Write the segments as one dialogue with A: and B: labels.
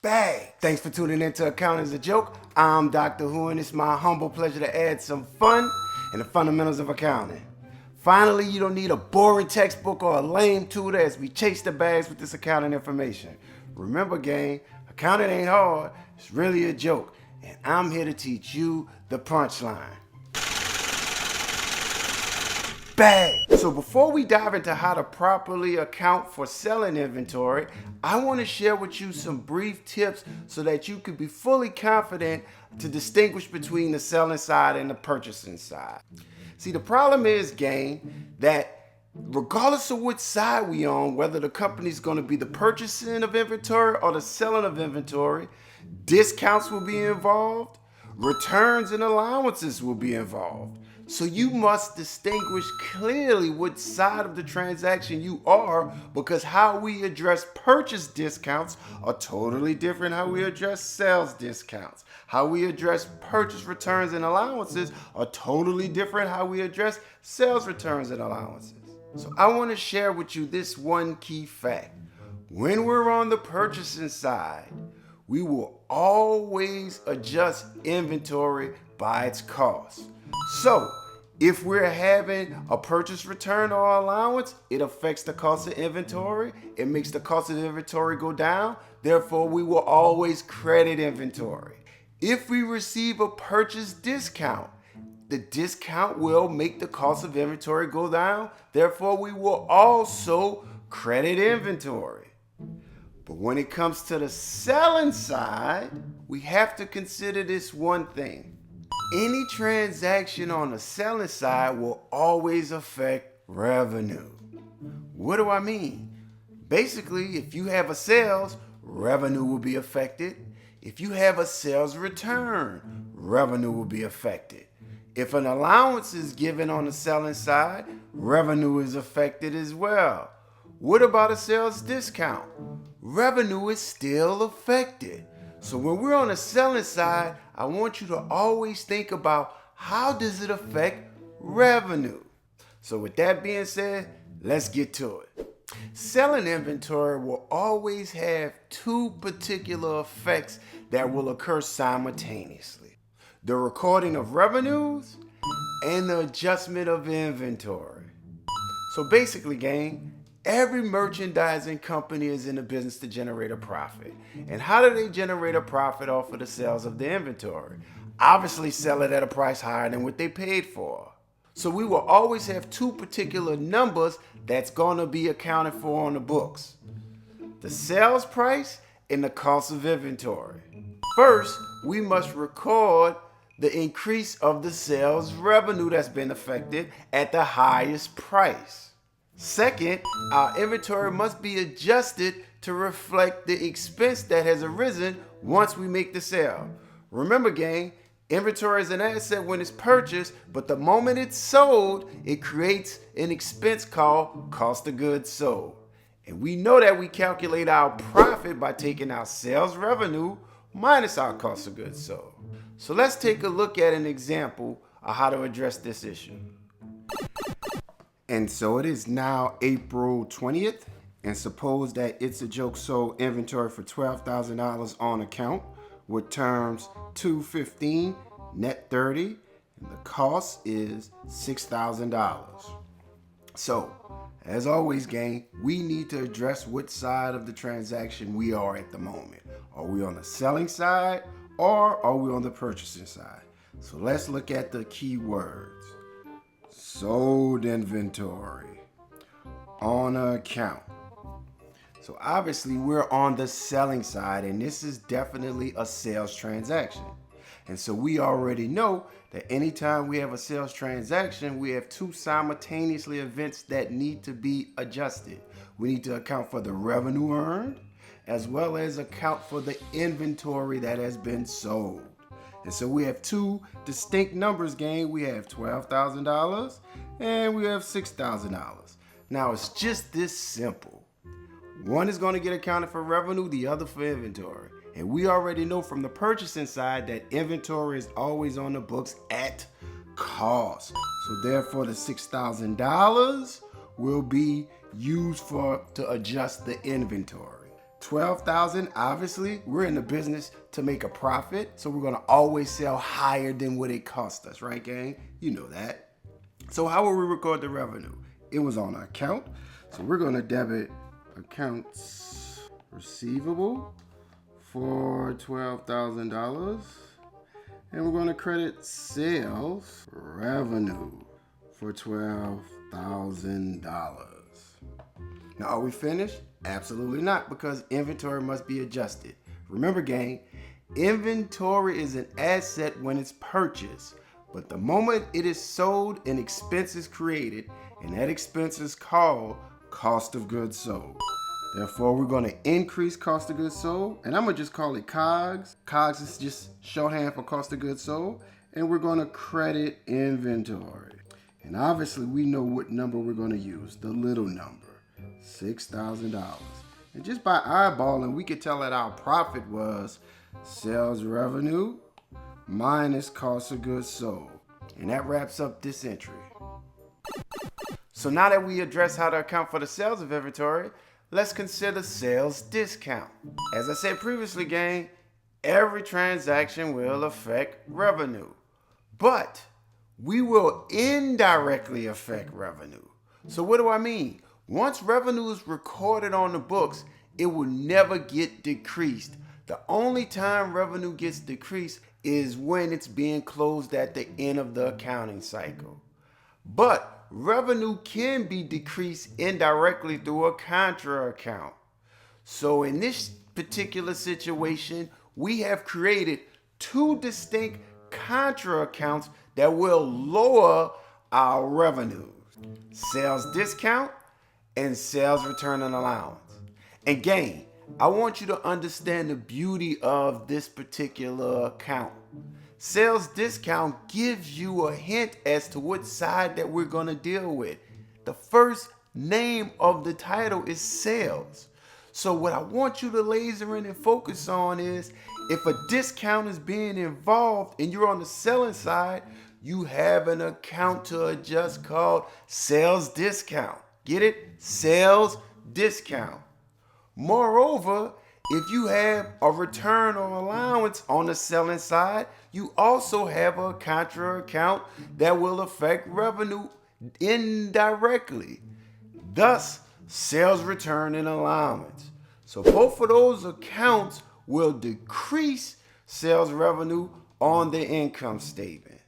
A: Bang! Thanks for tuning in to Accounting is a Joke. I'm Dr. Who, and it's my humble pleasure to add some fun in the fundamentals of accounting. Finally, you don't need a boring textbook or a lame tutor as we chase the bags with this accounting information. Remember, gang, accounting ain't hard, it's really a joke, and I'm here to teach you the punchline. Bang! So before we dive into how to properly account for selling inventory, I want to share with you some brief tips so that you can be fully confident to distinguish between the selling side and the purchasing side. See, the problem is, gang, that regardless of which side we on, whether the company's going to be the purchasing of inventory or the selling of inventory, discounts will be involved, returns and allowances will be involved. So you must distinguish clearly which side of the transaction you are, because how we address purchase discounts are totally different how we address sales discounts. How we address purchase returns and allowances are totally different how we address sales returns and allowances. So I want to share with you this one key fact. When we're on the purchasing side, we will always adjust inventory by its cost. So, if we're having a purchase return or allowance, it affects the cost of inventory. It makes the cost of inventory go down. Therefore, we will always credit inventory. If we receive a purchase discount, the discount will make the cost of inventory go down. Therefore, we will also credit inventory. But when it comes to the selling side, we have to consider this one thing. Any transaction on the selling side will always affect revenue. What do I mean? Basically, if you have a sales, revenue will be affected. If you have a sales return, revenue will be affected. If an allowance is given on the selling side, revenue is affected as well. What about a sales discount? Revenue is still affected. So when we're on the selling side, I want you to always think about how does it affect revenue. So with that being said, let's get to it. Selling inventory will always have two particular effects that will occur simultaneously: the recording of revenues and the adjustment of inventory. So basically, gang, every merchandising company is in the business to generate a profit. And how do they generate a profit off of the sales of the inventory? Obviously, sell it at a price higher than what they paid for. So we will always have two particular numbers that's going to be accounted for on the books: the sales price and the cost of inventory. First, we must record the increase of the sales revenue that's been affected at the highest price. Second, our inventory must be adjusted to reflect the expense that has arisen once we make the sale. Remember, gang, inventory is an asset when it's purchased, but the moment it's sold, it creates an expense called cost of goods sold. And we know that we calculate our profit by taking our sales revenue minus our cost of goods sold. So let's take a look at an example of how to address this issue. And so it is now April 20th, and suppose that It's a Joke sold inventory for $12,000 on account with terms $215, net $30, and the cost is $6,000. So, as always, gang, we need to address which side of the transaction we are at the moment. Are we on the selling side or are we on the purchasing side? So let's look at the key words. Sold inventory on account. So obviously we're on the selling side, and this is definitely a sales transaction. And so we already know that anytime we have a sales transaction, we have two simultaneously events that need to be adjusted. We need to account for the revenue earned as well as account for the inventory that has been sold. And so we have two distinct numbers, gang. We have $12,000 and we have $6,000. Now it's just this simple. One is going to get accounted for revenue, the other for inventory. And we already know from the purchasing side that inventory is always on the books at cost. So therefore the $6,000 will be used to adjust the inventory. $12,000, obviously, we're in the business to make a profit, so we're gonna always sell higher than what it cost us, right, gang? You know that. So how will we record the revenue? It was on our account, so we're gonna debit accounts receivable for $12,000, and we're gonna credit sales revenue for $12,000. Now, are we finished? Absolutely not, because inventory must be adjusted. Remember, gang, inventory is an asset when it's purchased, but the moment it is sold, an expense is created, and that expense is called cost of goods sold. Therefore, we're going to increase cost of goods sold, and I'm going to just call it COGS. COGS is just shorthand for cost of goods sold, and we're going to credit inventory. And obviously, we know what number we're going to use, the little number. $6,000. And just by eyeballing, we could tell that our profit was sales revenue minus cost of goods sold. And that wraps up this entry. So now that we address how to account for the sales of inventory, let's consider sales discount. As I said previously, gang, every transaction will affect revenue, but we will indirectly affect revenue. So what do I mean? Once revenue is recorded on the books, it will never get decreased. The only time revenue gets decreased is when it's being closed at the end of the accounting cycle. But revenue can be decreased indirectly through a contra account. So in this particular situation, we have created two distinct contra accounts that will lower our revenues. Sales discount and sales return and allowance. And gang, I want you to understand the beauty of this particular account. Sales discount gives you a hint as to what side that we're going to deal with. The first name of the title is sales. So what I want you to laser in and focus on is, if a discount is being involved and you're on the selling side, you have an account to adjust called sales discount. Get it? Sales discount. Moreover, if you have a return or allowance on the selling side, you also have a contra account that will affect revenue indirectly. Thus, sales return and allowance. So both of those accounts will decrease sales revenue on the income statement.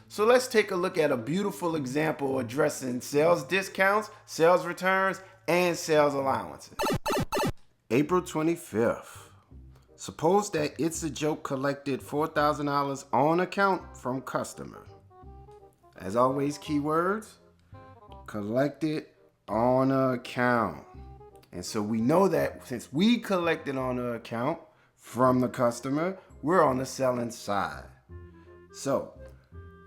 A: So let's take a look at a beautiful example addressing sales discounts, sales returns, and sales allowances. April 25th. Suppose that It's a Joke collected $4,000 on account from customer. As always, keywords, collected on account. And so we know that since we collected on the account from the customer, we're on the selling side. So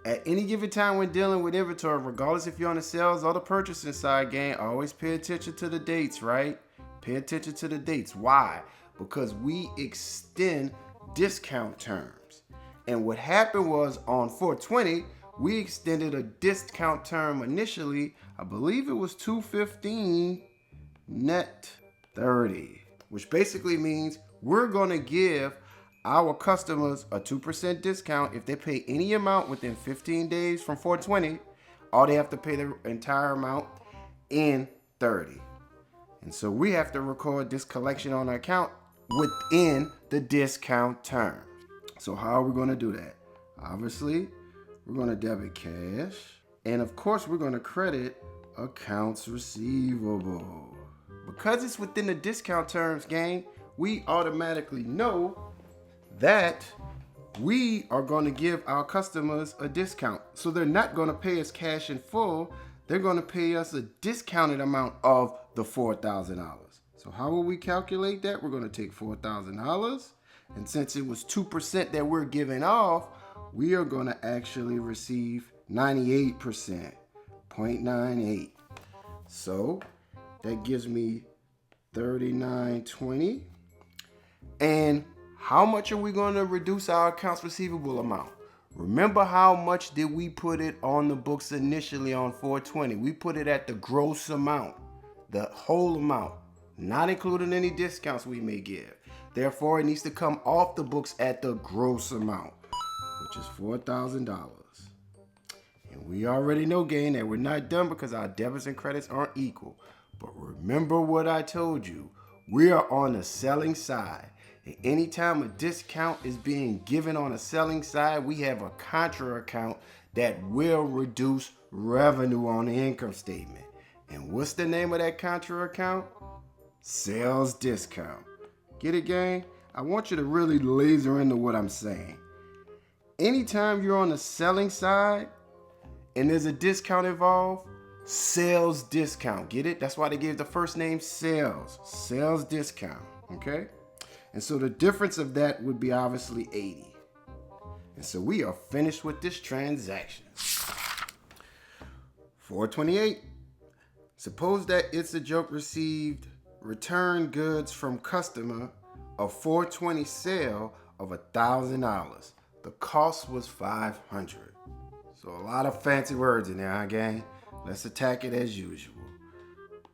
A: at any given time when dealing with inventory, regardless if you're on the sales or the purchasing side, gang, always pay attention to the dates, right? Pay attention to the dates. Why? Because we extend discount terms. And what happened was on 4/20, we extended a discount term initially. I believe it was 215 net 30, which basically means we're going to give our customers a 2% discount if they pay any amount within 15 days from 4/20, or they have to pay the entire amount in 30. And so we have to record this collection on our account within the discount term. So how are we going to do that? Obviously, we're going to debit cash, and of course we're going to credit accounts receivable. Because it's within the discount terms, gang, we automatically know that we are going to give our customers a discount. So they're not going to pay us cash in full. They're going to pay us a discounted amount of the $4,000. So how will we calculate that? We're going to take $4,000, and since it was 2% that we're giving off, we are going to actually receive 98%, 0.98. So that gives me $39.20. And how much are we going to reduce our accounts receivable amount? Remember how much did we put it on the books initially on 4/20? We put it at the gross amount, the whole amount. not including any discounts we may give. Therefore, it needs to come off the books at the gross amount, which is $4,000. And we already know, gang, that we're not done because our debits and credits aren't equal. But remember what I told you. We are on the selling side. And anytime a discount is being given on the selling side, we have a contra account that will reduce revenue on the income statement. And what's the name of that contra account? Sales discount. Get it, gang? I want you to really laser into what I'm saying. Anytime you're on the selling side and there's a discount involved, sales discount. Get it? That's why they gave the first name sales. Sales discount. Okay? And so the difference of that would be obviously 80. And so we are finished with this transaction. 428. Suppose that It's a Joke received return goods from customer of 420 sale of $1,000. The cost was $500. So a lot of fancy words in there, huh, gang? Let's attack it as usual.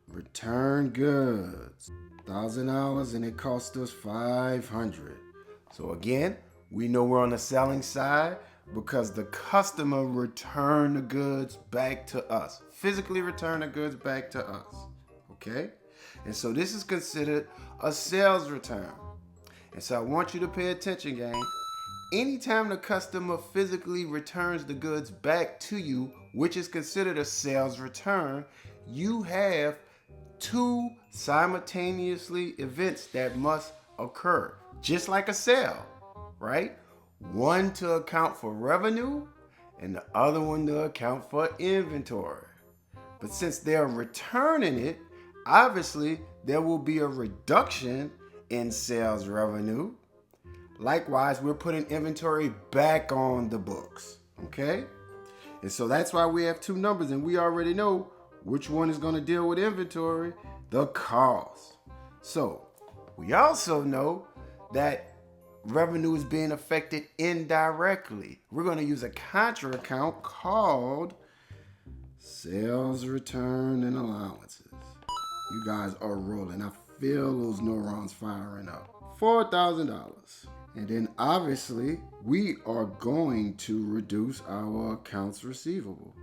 A: Return goods, $1,000, and it cost us $500. So again, we know we're on the selling side because the customer returned the goods back to us. Physically returned the goods back to us. Okay? And so this is considered a sales return. And so I want you to pay attention, gang. Anytime the customer physically returns the goods back to you, which is considered a sales return, you have two simultaneously events that must occur, just like a sale, right? One to account for revenue and the other one to account for inventory. But since they're returning it, obviously there will be a reduction in sales revenue. Likewise, we're putting inventory back on the books, okay? And so that's why we have two numbers, and we already know which one is going to deal with inventory, the cost. So we also know that revenue is being affected indirectly. We're going to use a contra account called sales return and allowances. You guys are rolling. I feel those neurons firing up. $4,000. And then obviously we are going to reduce our accounts receivable.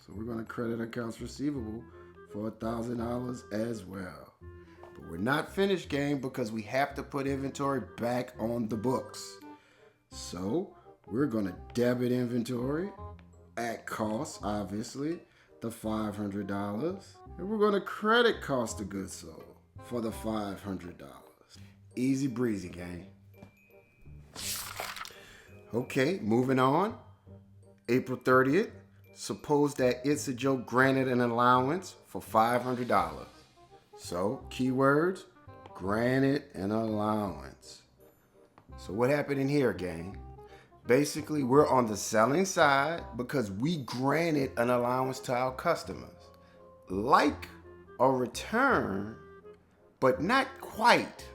A: So we're going to credit accounts receivable for $1,000 as well. But we're not finished, gang, because we have to put inventory back on the books. So we're going to debit inventory at cost, obviously, the $500. And we're going to credit cost of goods sold for the $500. Easy breezy, gang. Okay, moving on. April 30th. Suppose that It's a Joke granted an allowance for $500. So, keywords, granted an allowance. So what happened in here, gang? Basically, we're on the selling side because we granted an allowance to our customers. Like a return, but not quite.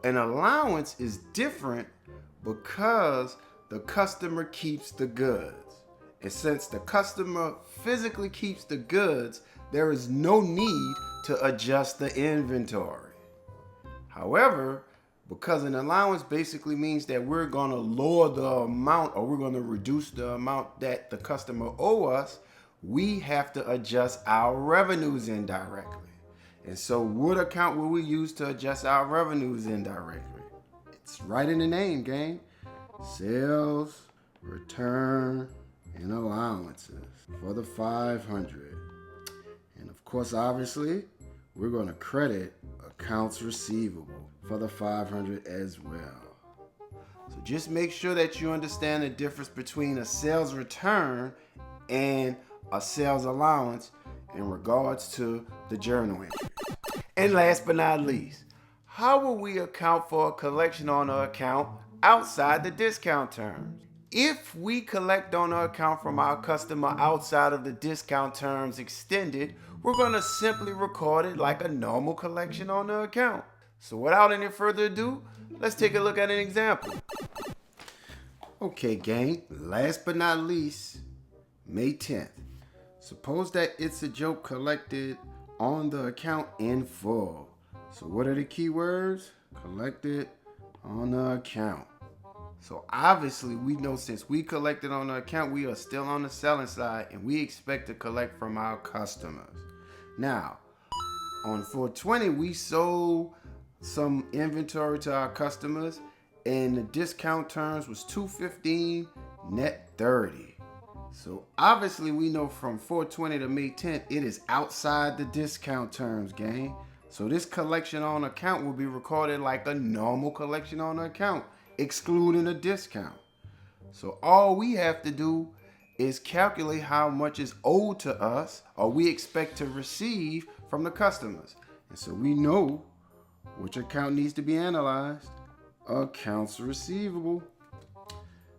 A: An allowance is different because the customer keeps the goods. And since the customer physically keeps the goods, there is no need to adjust the inventory. However, because an allowance basically means that we're going to lower the amount, or we're going to reduce the amount that the customer owes us, we have to adjust our revenues indirectly. And so what account will we use to adjust our revenues indirectly? It's right in the name, gang. Sales, return, and allowances for the $500. And of course, obviously, we're going to credit accounts receivable for the $500 as well. So just make sure that you understand the difference between a sales return and a sales allowance in regards to the journal entry. And last but not least, how will we account for a collection on an account outside the discount terms? If we collect on an account from our customer outside of the discount terms extended, we're going to simply record it like a normal collection on the account. So without any further ado, let's take a look at an example. Okay, gang, last but not least, May 10th. Suppose that It's a Joke collected on the account in full. So what are the keywords? Collected on the account. So obviously we know since we collected on the account, we are still on the selling side and we expect to collect from our customers. Now, on 420, we sold some inventory to our customers and the discount terms was $215, net $30. So obviously we know from 420 to May 10th, it is outside the discount terms, gang. So this collection on account will be recorded like a normal collection on account, excluding a discount. So all we have to do is calculate how much is owed to us or we expect to receive from the customers. And so we know which account needs to be analyzed. Accounts receivable.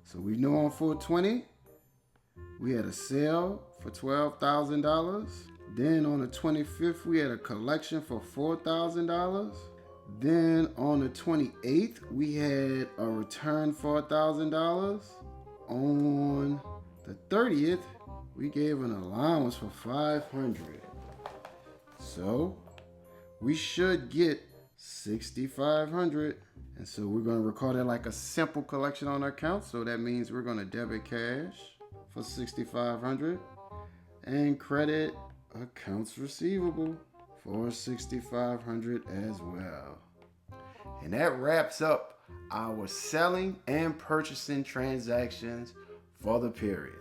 A: So we know on 420, we had a sale for $12,000. Then on the 25th, we had a collection for $4,000. Then on the 28th, we had a return for $1,000. On the 30th, we gave an allowance for $500. So we should get $6,500. And so we're going to record it like a simple collection on our account. So that means we're going to debit cash for $6,500 and credit accounts receivable for $6,500 as well. And that wraps up our selling and purchasing transactions for the period.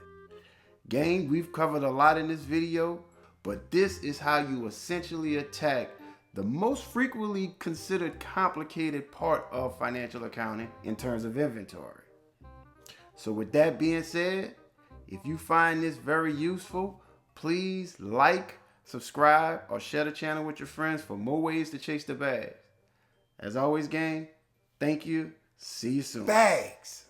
A: Gang, we've covered a lot in this video, but this is how you essentially attack the most frequently considered complicated part of financial accounting in terms of inventory. So with that being said, if you find this very useful, please like, subscribe, or share the channel with your friends for more ways to chase the bags. As always, gang, thank you. See you soon. Bags!